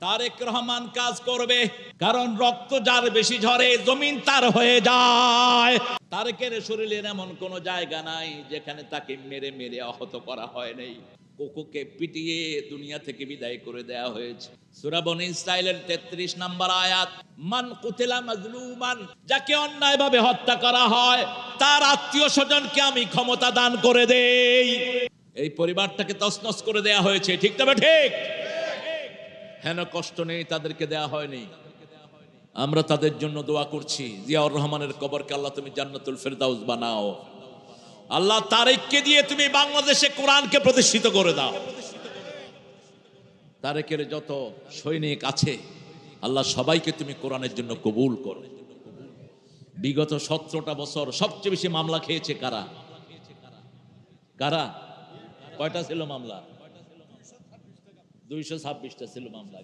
তারেক রহমান কাজ করবে, কারণ রক্ত যার বেশি ঝরে জমিন তার হয়ে যায়। তারেকের শরীরের এমন কোন জায়গা নাই যেখানে তাকে মেরে মেরে আহত করা হয় নাই। কোকোকে পিটিয়ে দুনিয়া থেকে বিদায় করে দেয়া হয়েছে। সূরা বনী ইসরাঈলের 33 নম্বর আয়াত, মান কুতিলা মাজলুমান, যাকে অন্যায়ভাবে হত্যা করা হয় তার আত্মীয় স্বজনকে আমি ক্ষমতা দান করে দেই। এই পরিবারটাকে তছনছ করে দেয়া হয়েছে, ঠিক তবে ঠিক হেন কষ্ট নেই, তাদেরকে দেয়া হয়নি। আমরা তাদের জন্য দোয়া করছি, জিয়াউর রহমানের কবরকে আল্লাহ তুমি জান্নাতুল ফেরদাউস বানাও। আল্লাহ তারেককে দিয়ে তুমি বাংলাদেশে কোরআনকে প্রতিষ্ঠিত করে দাও। তারেকের যত সৈনিক আছে আল্লাহ সবাইকে তুমি কোরআনের জন্য কবুল করো। বিগত 17টা বছর সবচেয়ে বেশি মামলা খেয়েছে কারা? কারা? কয়টা ছিল মামলা? 226টা ছিল মামলা।